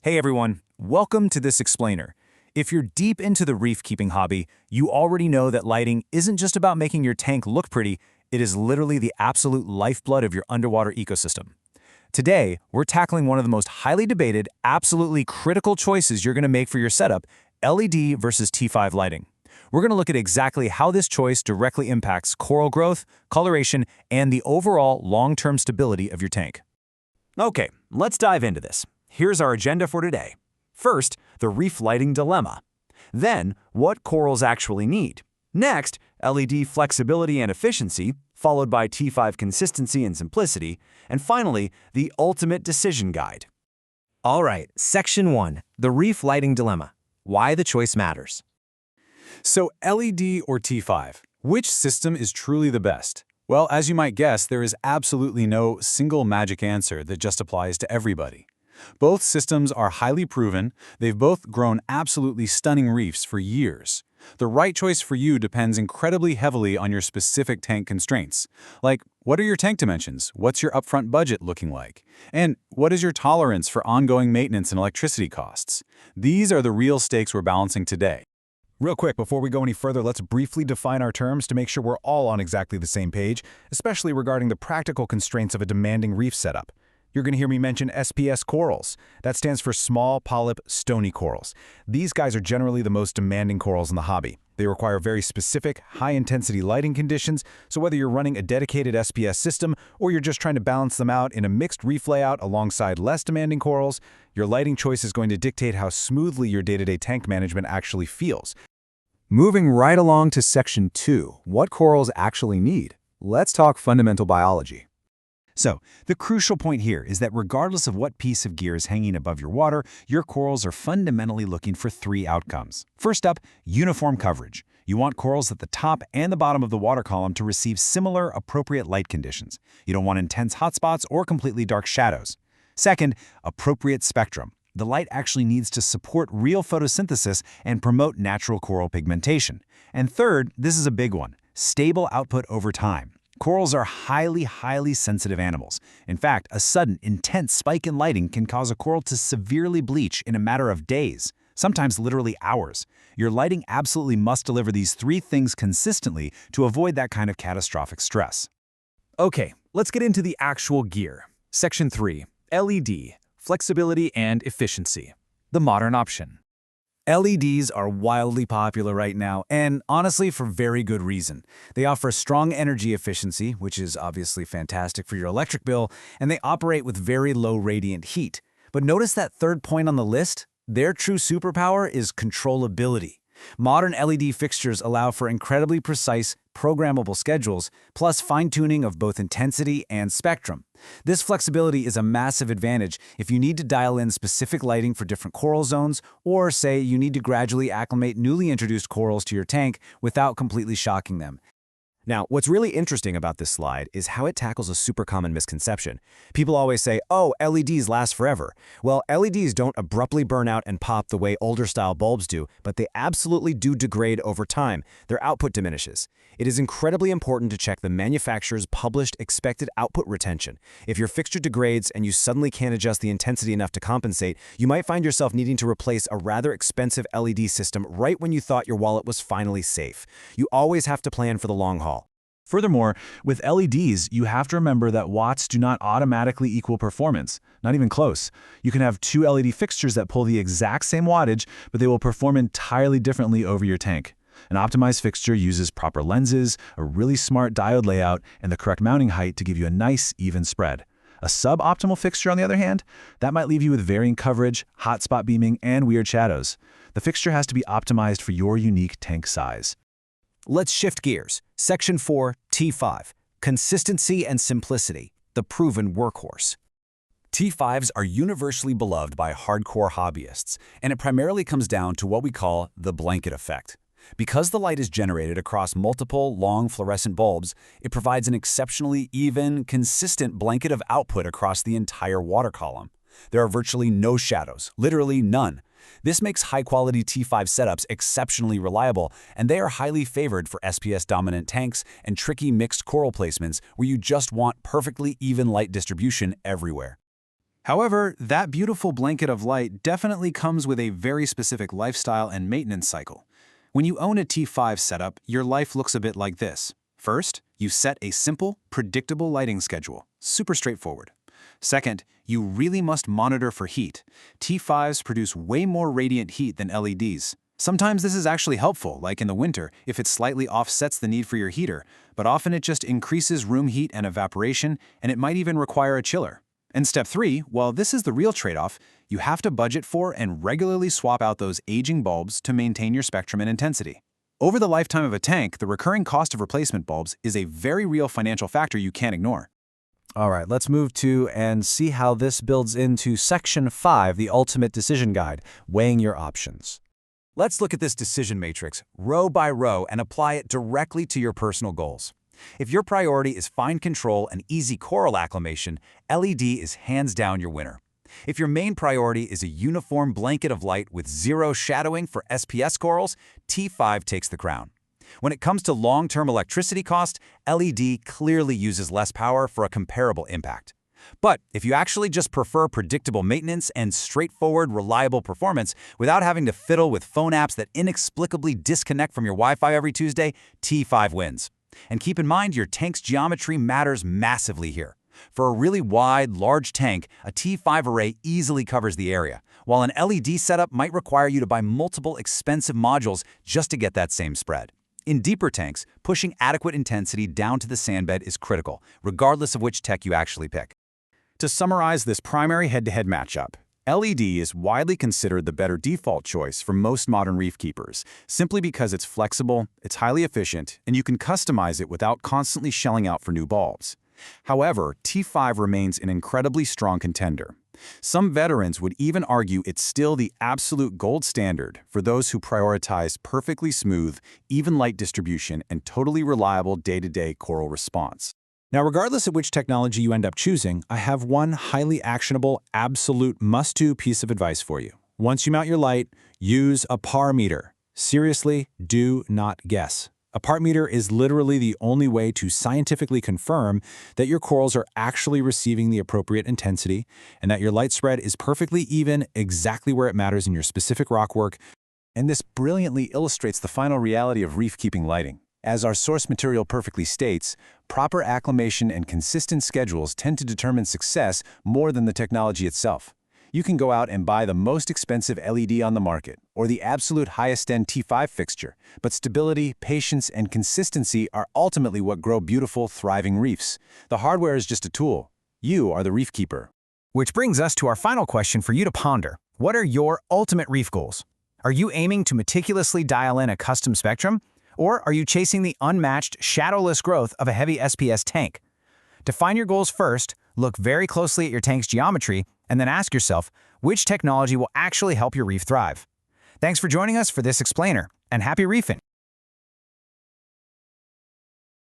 Hey everyone, welcome to this explainer. If you're deep into the reef keeping hobby, you already know that lighting isn't just about making your tank look pretty, it is literally the absolute lifeblood of your underwater ecosystem. Today, we're tackling one of the most highly debated, absolutely critical choices you're going to make for your setup, LED versus T5 lighting. We're going to look at exactly how this choice directly impacts coral growth, coloration, and the overall long-term stability of your tank. Okay, let's dive into this. Here's our agenda for today. First, the reef lighting dilemma. Then, what corals actually need. Next, LED flexibility and efficiency, followed by T5 consistency and simplicity. And finally, the ultimate decision guide. All right, Section 1, the reef lighting dilemma. Why the choice matters. So LED or T5, which system is truly the best? Well, as you might guess, there is absolutely no single magic answer that just applies to everybody. Both systems are highly proven, they've both grown absolutely stunning reefs for years. The right choice for you depends incredibly heavily on your specific tank constraints. Like, what are your tank dimensions? What's your upfront budget looking like? And what is your tolerance for ongoing maintenance and electricity costs? These are the real stakes we're balancing today. Real quick, before we go any further, let's briefly define our terms to make sure we're all on exactly the same page, especially regarding the practical constraints of a demanding reef setup. You're going to hear me mention SPS corals. That stands for small polyp stony corals. These guys are generally the most demanding corals in the hobby. They require very specific, high-intensity lighting conditions, so whether you're running a dedicated SPS system or you're just trying to balance them out in a mixed reef layout alongside less demanding corals, your lighting choice is going to dictate how smoothly your day-to-day tank management actually feels. Moving right along to Section 2, what corals actually need. Let's talk fundamental biology. So, the crucial point here is that regardless of what piece of gear is hanging above your water, your corals are fundamentally looking for three outcomes. First up, uniform coverage. You want corals at the top and the bottom of the water column to receive similar, appropriate light conditions. You don't want intense hotspots or completely dark shadows. Second, appropriate spectrum. The light actually needs to support real photosynthesis and promote natural coral pigmentation. And third, this is a big one, stable output over time. Corals are highly sensitive animals. In fact, a sudden, intense spike in lighting can cause a coral to severely bleach in a matter of days, sometimes literally hours. Your lighting absolutely must deliver these three things consistently to avoid that kind of catastrophic stress. Okay, let's get into the actual gear. Section 3, LED, flexibility and efficiency. The modern option. LEDs are wildly popular right now, and honestly for very good reason. They offer strong energy efficiency, which is obviously fantastic for your electric bill, and they operate with very low radiant heat. But notice that third point on the list? Their true superpower is controllability. Modern LED fixtures allow for incredibly precise, programmable schedules, plus fine-tuning of both intensity and spectrum. This flexibility is a massive advantage if you need to dial in specific lighting for different coral zones, or say you need to gradually acclimate newly introduced corals to your tank without completely shocking them. Now, what's really interesting about this slide is how it tackles a super common misconception. People always say, oh, LEDs last forever. Well, LEDs don't abruptly burn out and pop the way older style bulbs do, but they absolutely do degrade over time. Their output diminishes. It is incredibly important to check the manufacturer's published expected output retention. If your fixture degrades and you suddenly can't adjust the intensity enough to compensate, you might find yourself needing to replace a rather expensive LED system right when you thought your wallet was finally safe. You always have to plan for the long haul. Furthermore, with LEDs, you have to remember that watts do not automatically equal performance, not even close. You can have two LED fixtures that pull the exact same wattage, but they will perform entirely differently over your tank. An optimized fixture uses proper lenses, a really smart diode layout, and the correct mounting height to give you a nice, even spread. A suboptimal fixture, on the other hand, that might leave you with varying coverage, hotspot beaming, and weird shadows. The fixture has to be optimized for your unique tank size. Let's shift gears. Section 4, T5, consistency and simplicity, the proven workhorse. T5s are universally beloved by hardcore hobbyists, and it primarily comes down to what we call the blanket effect. Because the light is generated across multiple long fluorescent bulbs, it provides an exceptionally even, consistent blanket of output across the entire water column. There are virtually no shadows, literally none. This makes high-quality T5 setups exceptionally reliable, and they are highly favored for SPS-dominant tanks and tricky mixed coral placements where you just want perfectly even light distribution everywhere. However, that beautiful blanket of light definitely comes with a very specific lifestyle and maintenance cycle. When you own a T5 setup, your life looks a bit like this. First, you set a simple, predictable lighting schedule. Super straightforward. Second, you really must monitor for heat. T5s produce way more radiant heat than LEDs. Sometimes this is actually helpful, like in the winter, if it slightly offsets the need for your heater, but often it just increases room heat and evaporation, and it might even require a chiller. And step 3, well, this is the real trade-off. You have to budget for and regularly swap out those aging bulbs to maintain your spectrum and intensity. Over the lifetime of a tank, the recurring cost of replacement bulbs is a very real financial factor you can't ignore. All right, let's move to and see how this builds into Section 5, the ultimate decision guide, weighing your options. Let's look at this decision matrix, row by row, and apply it directly to your personal goals. If your priority is fine control and easy coral acclimation, LED is hands down your winner. If your main priority is a uniform blanket of light with zero shadowing for SPS corals, T5 takes the crown. When it comes to long-term electricity cost, LED clearly uses less power for a comparable impact. But if you actually just prefer predictable maintenance and straightforward, reliable performance without having to fiddle with phone apps that inexplicably disconnect from your Wi-Fi every Tuesday, T5 wins. And keep in mind, your tank's geometry matters massively here. For a really wide, large tank, a T5 array easily covers the area, while an LED setup might require you to buy multiple expensive modules just to get that same spread. In deeper tanks, pushing adequate intensity down to the sandbed is critical, regardless of which tech you actually pick. To summarize this primary head-to-head matchup, LED is widely considered the better default choice for most modern reef keepers, simply because it's flexible, it's highly efficient, and you can customize it without constantly shelling out for new bulbs. However, T5 remains an incredibly strong contender. Some veterans would even argue it's still the absolute gold standard for those who prioritize perfectly smooth, even light distribution and totally reliable day-to-day coral response. Now, regardless of which technology you end up choosing, I have one highly actionable, absolute must-do piece of advice for you. Once you mount your light, use a par meter. Seriously, do not guess. A part meter is literally the only way to scientifically confirm that your corals are actually receiving the appropriate intensity and that your light spread is perfectly even, exactly where it matters in your specific rockwork. And this brilliantly illustrates the final reality of reef-keeping lighting. As our source material perfectly states, proper acclimation and consistent schedules tend to determine success more than the technology itself. You can go out and buy the most expensive LED on the market, or the absolute highest-end T5 fixture, but stability, patience, and consistency are ultimately what grow beautiful, thriving reefs. The hardware is just a tool. You are the reef keeper. Which brings us to our final question for you to ponder. What are your ultimate reef goals? Are you aiming to meticulously dial in a custom spectrum? Or are you chasing the unmatched, shadowless growth of a heavy SPS tank? Define your goals first, look very closely at your tank's geometry, and then ask yourself, which technology will actually help your reef thrive? Thanks for joining us for this explainer, and happy reefing!